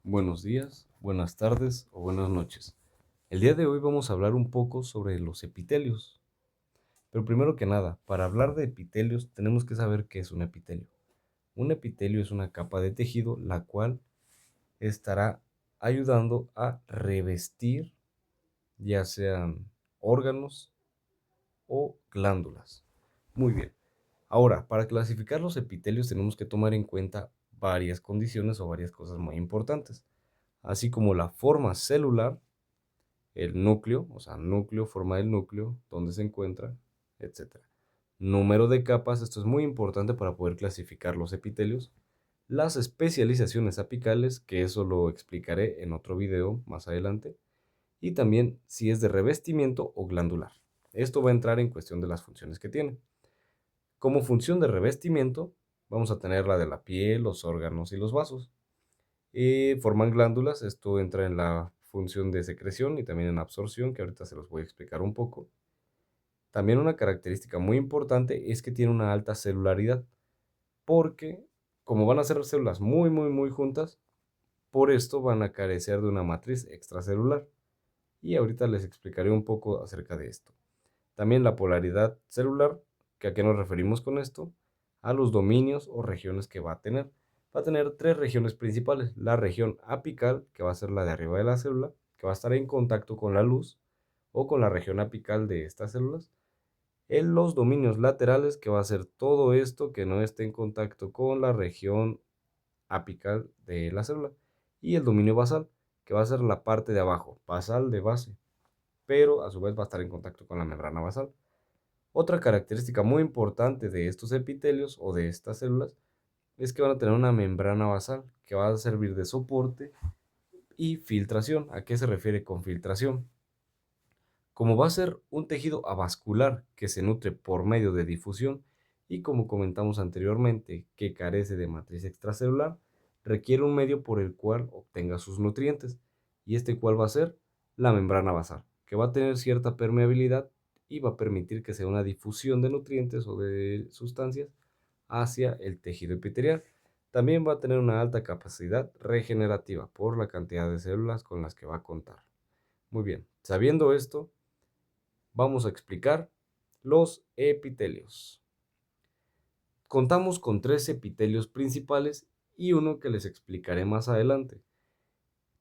Buenos días, buenas tardes o buenas noches. El día de hoy vamos a hablar un poco sobre los epitelios. Pero primero que nada, para hablar de epitelios tenemos que saber qué es un epitelio. Un epitelio es una capa de tejido la cual estará ayudando a revestir ya sean órganos o glándulas. Muy bien. Ahora, para clasificar los epitelios tenemos que tomar en cuenta varias condiciones o varias cosas muy importantes, así como la forma celular, el núcleo, o sea, núcleo, forma del núcleo, dónde se encuentra, etcétera. Número de capas, esto es muy importante para poder clasificar los epitelios. Las especializaciones apicales, que eso lo explicaré en otro video más adelante. Y también si es de revestimiento o glandular. Esto va a entrar en cuestión de las funciones que tiene. Como función de revestimiento, vamos a tener la de la piel, los órganos y los vasos. Forman glándulas, esto entra en la función de secreción y también en absorción, que ahorita se los voy a explicar un poco. También una característica muy importante es que tiene una alta celularidad, porque como van a ser células muy juntas, por esto van a carecer de una matriz extracelular. Y ahorita les explicaré un poco acerca de esto. También la polaridad celular, que a qué nos referimos con esto, a los dominios o regiones que va a tener. Va a tener tres regiones principales. La región apical, que va a ser la de arriba de la célula, que va a estar en contacto con la luz o con la región apical de estas células. En los dominios laterales, que va a ser todo esto que no esté en contacto con la región apical de la célula. Y el dominio basal, que va a ser la parte de abajo, basal de base, pero a su vez va a estar en contacto con la membrana basal. Otra característica muy importante de estos epitelios o de estas células es que van a tener una membrana basal que va a servir de soporte y filtración. ¿A qué se refiere con filtración? Como va a ser un tejido avascular que se nutre por medio de difusión y como comentamos anteriormente que carece de matriz extracelular, requiere un medio por el cual obtenga sus nutrientes. ¿Y este cuál va a ser? La membrana basal, que va a tener cierta permeabilidad y va a permitir que sea una difusión de nutrientes o de sustancias hacia el tejido epitelial. También va a tener una alta capacidad regenerativa por la cantidad de células con las que va a contar. Muy bien, sabiendo esto, vamos a explicar los epitelios. Contamos con tres epitelios principales y uno que les explicaré más adelante.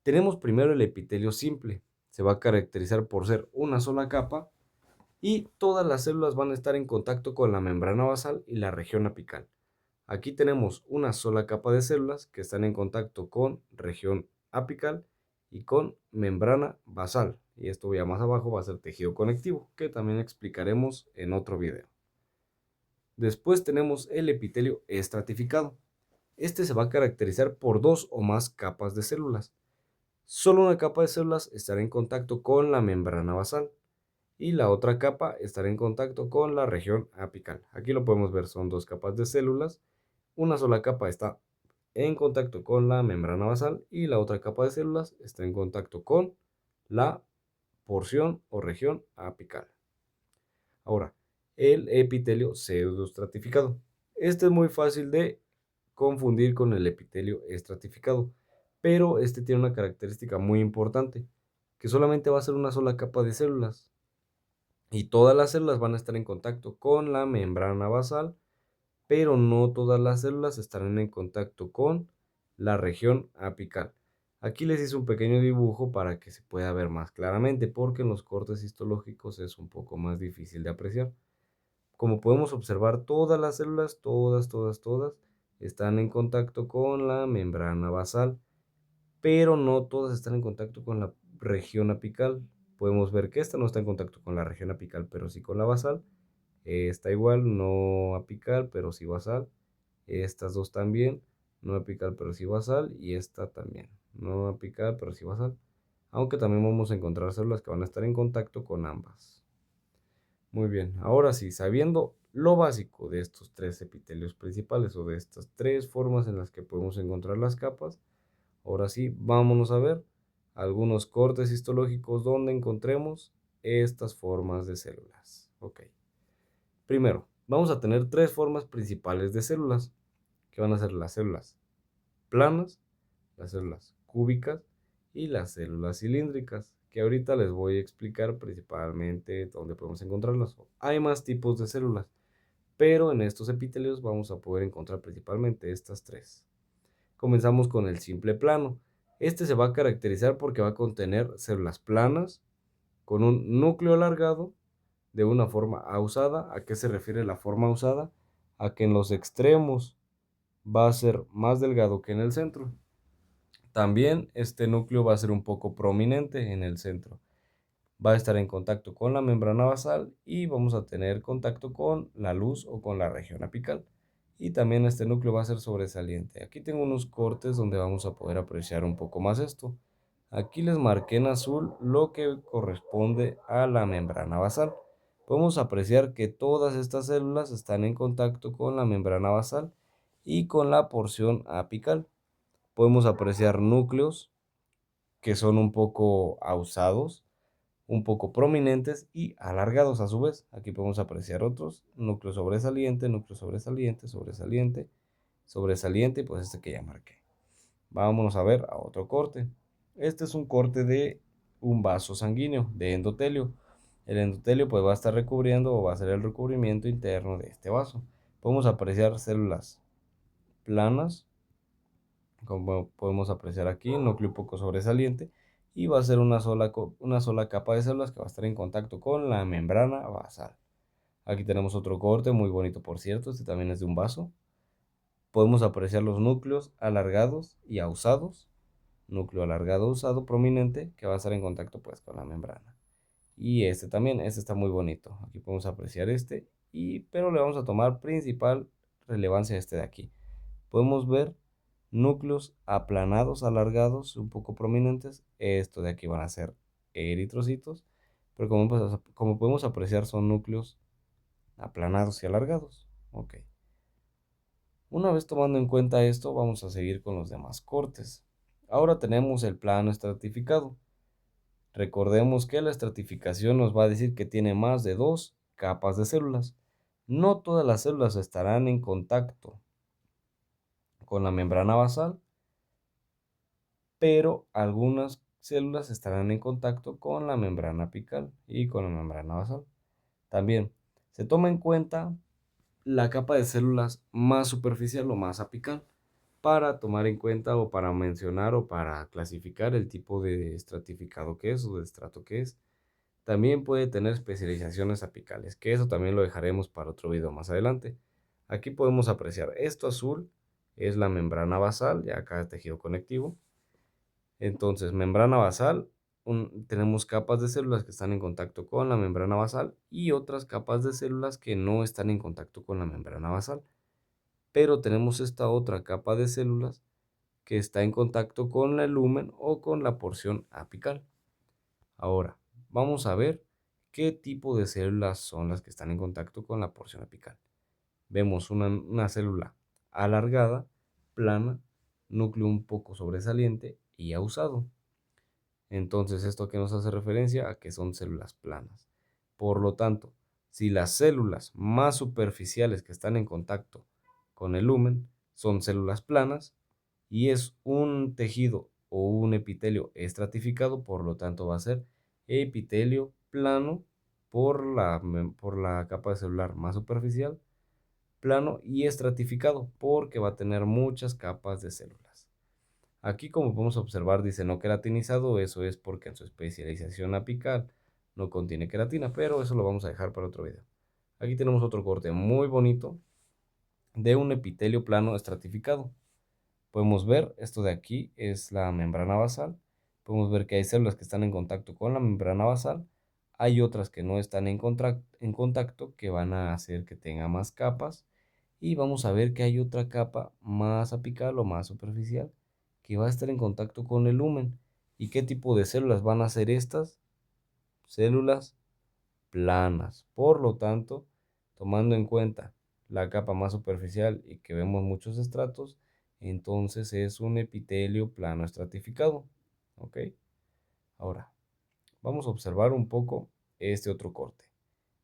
Tenemos primero el epitelio simple. Se va a caracterizar por ser una sola capa y todas las células van a estar en contacto con la membrana basal y la región apical. Aquí tenemos una sola capa de células que están en contacto con región apical y con membrana basal. Y esto ya más abajo va a ser tejido conectivo, que también explicaremos en otro video. Después tenemos el epitelio estratificado. Este se va a caracterizar por dos o más capas de células. Solo una capa de células estará en contacto con la membrana basal y la otra capa estará en contacto con la región apical. Aquí lo podemos ver, son dos capas de células. Una sola capa está en contacto con la membrana basal y la otra capa de células está en contacto con la porción o región apical. Ahora, el epitelio pseudoestratificado. Este es muy fácil de confundir con el epitelio estratificado, pero este tiene una característica muy importante, que solamente va a ser una sola capa de células y todas las células van a estar en contacto con la membrana basal, pero no todas las células estarán en contacto con la región apical. Aquí les hice un pequeño dibujo para que se pueda ver más claramente, porque en los cortes histológicos es un poco más difícil de apreciar. Como podemos observar, todas las células, todas, están en contacto con la membrana basal, pero no todas están en contacto con la región apical. Podemos ver que esta no está en contacto con la región apical, pero sí con la basal. Esta igual, no apical, pero sí basal. Estas dos también, no apical, pero sí basal. Y esta también, no apical, pero sí basal. Aunque también vamos a encontrar células que van a estar en contacto con ambas. Muy bien, ahora sí, sabiendo lo básico de estos tres epitelios principales o de estas tres formas en las que podemos encontrar las capas, ahora sí, vámonos a ver algunos cortes histológicos donde encontremos estas formas de células. Ok. Primero, vamos a tener tres formas principales de células, que van a ser las células planas, las células cúbicas y las células cilíndricas, que ahorita les voy a explicar principalmente dónde podemos encontrarlas. Hay más tipos de células, pero en estos epitelios vamos a poder encontrar principalmente estas tres. Comenzamos con el simple plano. Este se va a caracterizar porque va a contener células planas con un núcleo alargado de una forma ausada. ¿A qué se refiere la forma ausada? A que en los extremos va a ser más delgado que en el centro. También este núcleo va a ser un poco prominente en el centro. Va a estar en contacto con la membrana basal y vamos a tener contacto con la luz o con la región apical. Y también este núcleo va a ser sobresaliente. Aquí tengo unos cortes donde vamos a poder apreciar un poco más esto. Aquí les marqué en azul lo que corresponde a la membrana basal. Podemos apreciar que todas estas células están en contacto con la membrana basal y con la porción apical. Podemos apreciar núcleos que son un poco ausados, un poco prominentes y alargados a su vez. Aquí podemos apreciar otros: núcleo sobresaliente, núcleo sobresaliente, sobresaliente, sobresaliente y pues este que ya marqué. Vámonos a ver a otro corte. Este es un corte de un vaso sanguíneo, de endotelio. El endotelio pues va a estar recubriendo o va a ser el recubrimiento interno de este vaso. Podemos apreciar células planas, como podemos apreciar aquí, núcleo un poco sobresaliente, y va a ser una sola capa de células que va a estar en contacto con la membrana basal. Aquí tenemos otro corte muy bonito, por cierto, este también es de un vaso. Podemos apreciar los núcleos alargados y ausados, núcleo alargado usado prominente que va a estar en contacto pues con la membrana. Y este también, este está muy bonito. Aquí podemos apreciar este, pero le vamos a tomar principal relevancia a este de aquí. Podemos ver núcleos aplanados, alargados, un poco prominentes. Esto de aquí van a ser eritrocitos, pero como podemos apreciar son núcleos aplanados y alargados. Ok. Una vez tomando en cuenta esto, vamos a seguir con los demás cortes. Ahora tenemos el plano estratificado. Recordemos que la estratificación nos va a decir que tiene más de dos capas de células. No todas las células estarán en contacto con la membrana basal, pero algunas células estarán en contacto con la membrana apical y con la membrana basal. También se toma en cuenta la capa de células más superficial o más apical para tomar en cuenta o para mencionar o para clasificar el tipo de estratificado que es o de estrato que es. También puede tener especializaciones apicales, que eso también lo dejaremos para otro video más adelante. Aquí podemos apreciar esto azul es la membrana basal, ya acá es tejido conectivo. Entonces, membrana basal, tenemos capas de células que están en contacto con la membrana basal y otras capas de células que no están en contacto con la membrana basal. Pero tenemos esta otra capa de células que está en contacto con el lumen o con la porción apical. Ahora, vamos a ver qué tipo de células son las que están en contacto con la porción apical. Vemos una célula alargada, plana, núcleo un poco sobresaliente y ausado. Entonces, ¿esto que nos hace referencia? A que son células planas. Por lo tanto, si las células más superficiales que están en contacto con el lumen son células planas y es un tejido o un epitelio estratificado, por lo tanto va a ser epitelio plano por la capa celular más superficial, plano y estratificado porque va a tener muchas capas de células. Aquí, como podemos observar, dice no queratinizado. Eso es porque en su especialización apical no contiene queratina, pero eso lo vamos a dejar para otro video. Aquí tenemos otro corte muy bonito de un epitelio plano estratificado. Podemos ver, esto de aquí es la membrana basal. Podemos ver que hay células que están en contacto con la membrana basal. Hay otras que no están en contacto, que van a hacer que tenga más capas. Y vamos a ver que hay otra capa más apical o más superficial que va a estar en contacto con el lumen. ¿Y qué tipo de células van a ser estas? Células planas. Por lo tanto, tomando en cuenta la capa más superficial y que vemos muchos estratos, entonces es un epitelio plano estratificado. ¿Ok? Ahora, vamos a observar un poco este otro corte,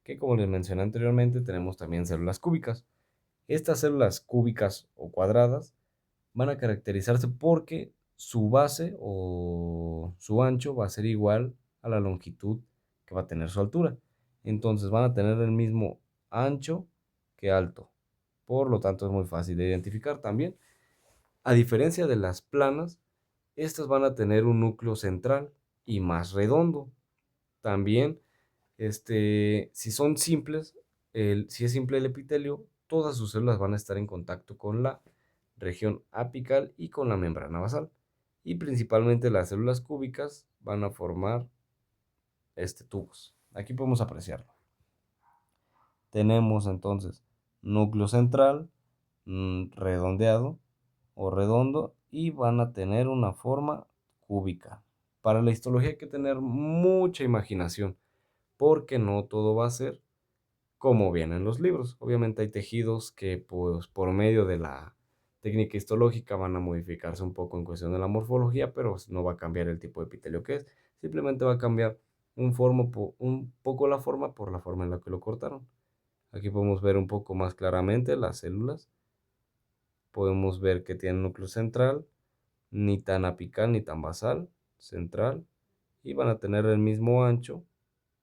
que como les mencioné anteriormente, tenemos también células cúbicas. Estas células cúbicas o cuadradas van a caracterizarse porque su base o su ancho va a ser igual a la longitud que va a tener su altura. Entonces van a tener el mismo ancho que alto. Por lo tanto es muy fácil de identificar también. A diferencia de las planas, estas van a tener un núcleo central y más redondo. También, si son simples, si es simple el epitelio, todas sus células van a estar en contacto con la región apical y con la membrana basal. Y principalmente las células cúbicas van a formar tubos. Aquí podemos apreciarlo. Tenemos entonces núcleo central, redondeado o redondo, y van a tener una forma cúbica. Para la histología hay que tener mucha imaginación, porque no todo va a ser como viene en los libros. Obviamente hay tejidos que pues por medio de la técnica histológica van a modificarse un poco en cuestión de la morfología, pero no va a cambiar el tipo de epitelio que es. Simplemente va a cambiar un poco la forma por la forma en la que lo cortaron. Aquí podemos ver un poco más claramente las células. Podemos ver que tienen núcleo central, ni tan apical ni tan basal, central, y van a tener el mismo ancho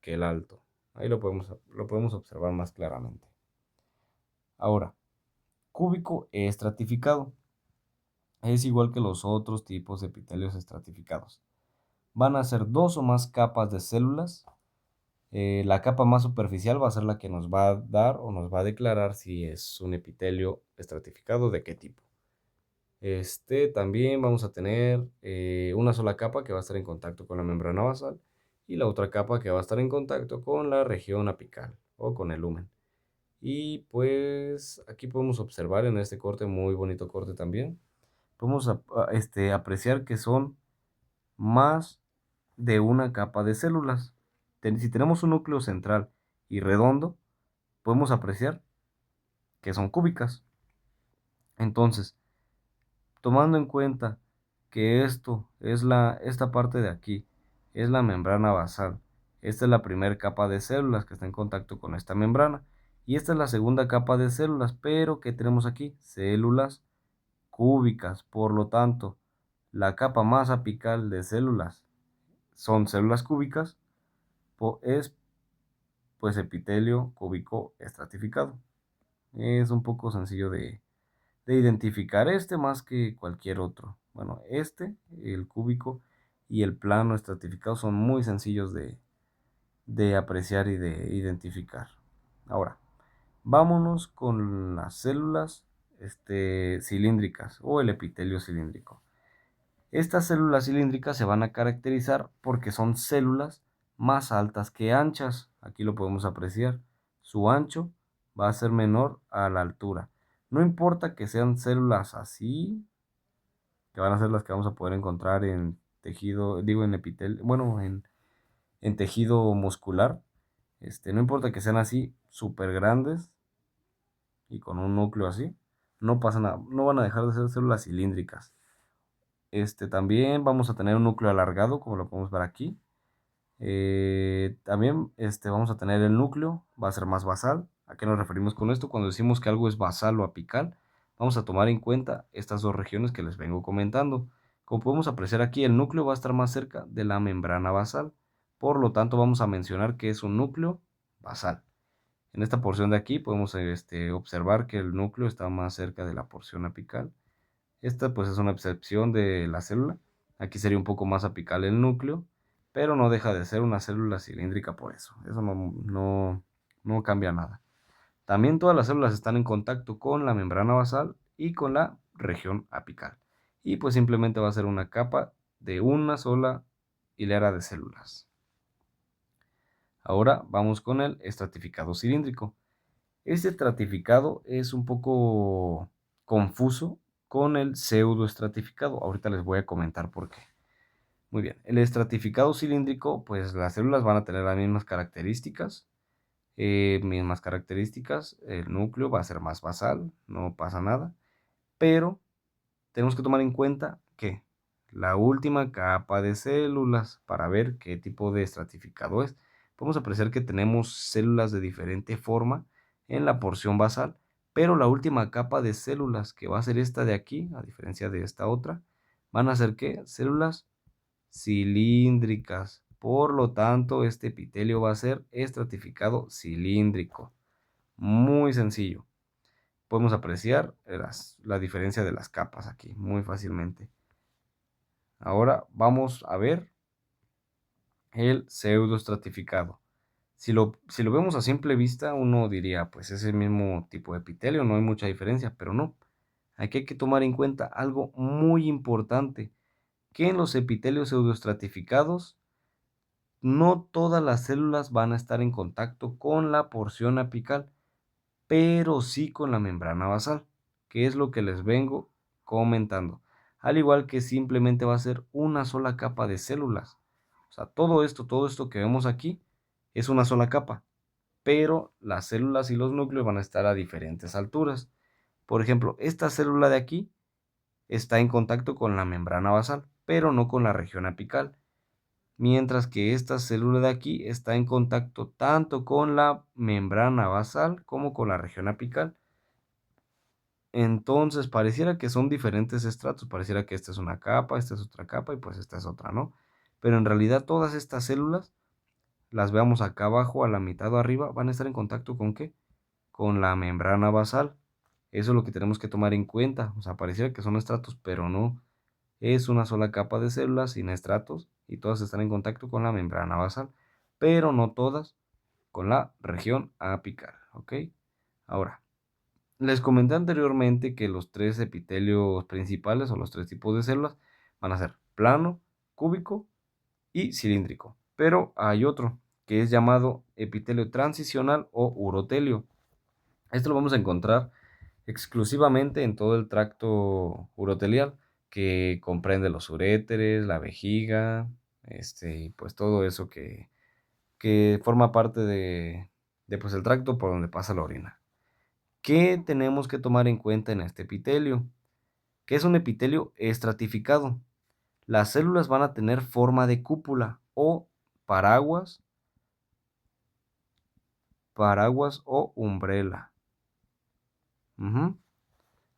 que el alto. Ahí lo podemos observar más claramente. Ahora, cúbico estratificado. Es igual que los otros tipos de epitelios estratificados. Van a ser dos o más capas de células. La capa más superficial va a ser la que nos va a dar o nos va a declarar si es un epitelio estratificado, de qué tipo. También vamos a tener una sola capa que va a estar en contacto con la membrana basal y la otra capa que va a estar en contacto con la región apical o con el lumen. Y pues aquí podemos observar en este corte, muy bonito corte también, podemos apreciar que son más de una capa de células. Si tenemos un núcleo central y redondo, podemos apreciar que son cúbicas. Entonces, tomando en cuenta que esta parte de aquí es la membrana basal, esta es la primera capa de células que está en contacto con esta membrana, y esta es la segunda capa de células, pero ¿qué tenemos aquí? Células cúbicas. Por lo tanto, la capa más apical de células son células cúbicas, es pues epitelio cúbico estratificado. Es un poco sencillo de identificar más que cualquier otro. Bueno, el cúbico y el plano estratificado son muy sencillos de apreciar y de identificar. Ahora, vámonos con las células cilíndricas o el epitelio cilíndrico. Estas células cilíndricas se van a caracterizar porque son células más altas que anchas. Aquí lo podemos apreciar. Su ancho va a ser menor a la altura. No importa que sean células así, que van a ser las que vamos a poder encontrar en tejido, digo en epitelio, bueno, en tejido muscular. No importa que sean así, súper grandes y con un núcleo así, no pasa nada, no van a dejar de ser células cilíndricas. También vamos a tener un núcleo alargado, como lo podemos ver aquí. También vamos a tener el núcleo, va a ser más basal. ¿A qué nos referimos con esto? Cuando decimos que algo es basal o apical, vamos a tomar en cuenta estas dos regiones que les vengo comentando. Como podemos apreciar aquí, el núcleo va a estar más cerca de la membrana basal. Por lo tanto, vamos a mencionar que es un núcleo basal. En esta porción de aquí podemos observar que el núcleo está más cerca de la porción apical. Esta pues es una excepción de la célula. Aquí sería un poco más apical el núcleo, pero no deja de ser una célula cilíndrica por eso. Eso no cambia nada. También todas las células están en contacto con la membrana basal y con la región apical. Y pues simplemente va a ser una capa de una sola hilera de células. Ahora vamos con el estratificado cilíndrico. Este estratificado es un poco confuso con el pseudoestratificado. Ahorita les voy a comentar por qué. Muy bien, el estratificado cilíndrico, pues las células van a tener las mismas características. El núcleo va a ser más basal, no pasa nada. Pero tenemos que tomar en cuenta que la última capa de células, para ver qué tipo de estratificado es, podemos apreciar que tenemos células de diferente forma en la porción basal, pero la última capa de células, que va a ser esta de aquí, a diferencia de esta otra, van a ser ¿qué? Células cilíndricas. Por lo tanto, este epitelio va a ser estratificado cilíndrico. Muy sencillo. Podemos apreciar la diferencia de las capas aquí muy fácilmente. Ahora vamos a ver el pseudoestratificado. Si lo vemos a simple vista, uno diría, pues es el mismo tipo de epitelio, no hay mucha diferencia, pero no. Aquí hay que tomar en cuenta algo muy importante, que en los epitelios pseudoestratificados, no todas las células van a estar en contacto con la porción apical, pero sí con la membrana basal, que es lo que les vengo comentando. Al igual que simplemente va a ser una sola capa de células. O sea, todo esto que vemos aquí es una sola capa, pero las células y los núcleos van a estar a diferentes alturas. Por ejemplo, esta célula de aquí está en contacto con la membrana basal, pero no con la región apical, mientras que esta célula de aquí está en contacto tanto con la membrana basal como con la región apical. Entonces pareciera que son diferentes estratos, pareciera que esta es una capa, esta es otra capa y pues esta es otra, ¿no? Pero en realidad todas estas células, las veamos acá abajo, a la mitad o arriba, van a estar en contacto ¿con qué? Con la membrana basal. Eso es lo que tenemos que tomar en cuenta. O sea, pareciera que son estratos, pero no. Es una sola capa de células sin estratos y todas están en contacto con la membrana basal, pero no todas con la región apical, ¿ok? Ahora, les comenté anteriormente que los tres epitelios principales o los tres tipos de células van a ser plano, cúbico y cilíndrico. Pero hay otro que es llamado epitelio transicional o urotelio. Esto lo vamos a encontrar exclusivamente en todo el tracto urotelial, que comprende los uréteres, la vejiga, y pues todo eso que forma parte de pues el tracto por donde pasa la orina. ¿Qué tenemos que tomar en cuenta en este epitelio? Que es un epitelio estratificado. Las células van a tener forma de cúpula o paraguas, paraguas o umbrela.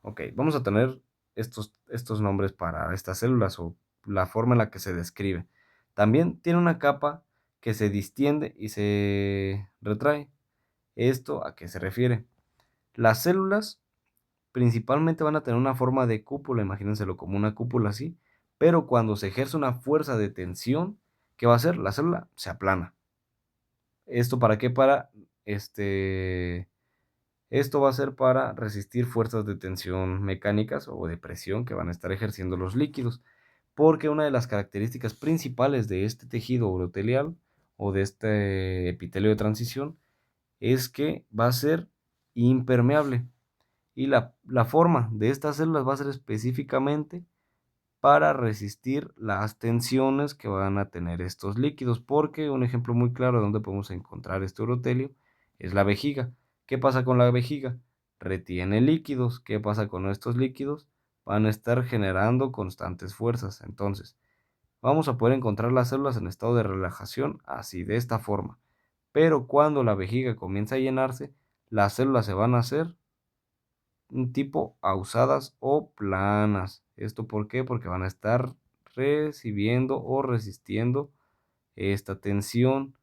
Ok, vamos a tener estos nombres para estas células o la forma en la que se describe. También tiene una capa que se distiende y se retrae. ¿Esto a qué se refiere? Las células principalmente van a tener una forma de cúpula, imagínenselo como una cúpula así, pero cuando se ejerce una fuerza de tensión, ¿qué va a hacer? La célula se aplana. ¿Esto para qué? Esto va a ser para resistir fuerzas de tensión mecánicas o de presión que van a estar ejerciendo los líquidos, porque una de las características principales de este tejido urotelial o de este epitelio de transición es que va a ser impermeable. Y la forma de estas células va a ser específicamente para resistir las tensiones que van a tener estos líquidos, porque un ejemplo muy claro de donde podemos encontrar este urotelio es la vejiga. ¿Qué pasa con la vejiga? Retiene líquidos. ¿Qué pasa con estos líquidos? Van a estar generando constantes fuerzas. Entonces, vamos a poder encontrar las células en estado de relajación así, de esta forma. Pero cuando la vejiga comienza a llenarse, las células se van a hacer un tipo ausadas o planas. ¿Esto por qué? Porque van a estar recibiendo o resistiendo esta tensión.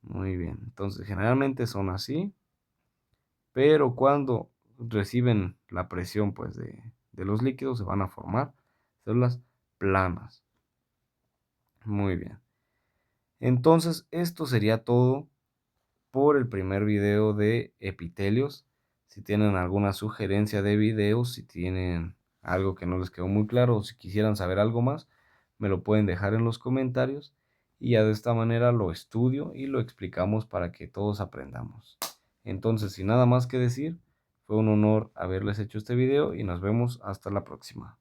Muy bien, entonces generalmente son así, pero cuando reciben la presión pues de los líquidos se van a formar células planas. Muy bien. Entonces esto sería todo por el primer video de epitelios. Si tienen alguna sugerencia de videos, si tienen algo que no les quedó muy claro o si quisieran saber algo más, me lo pueden dejar en los comentarios y ya de esta manera lo estudio y lo explicamos para que todos aprendamos. Entonces, sin nada más que decir, fue un honor haberles hecho este video y nos vemos hasta la próxima.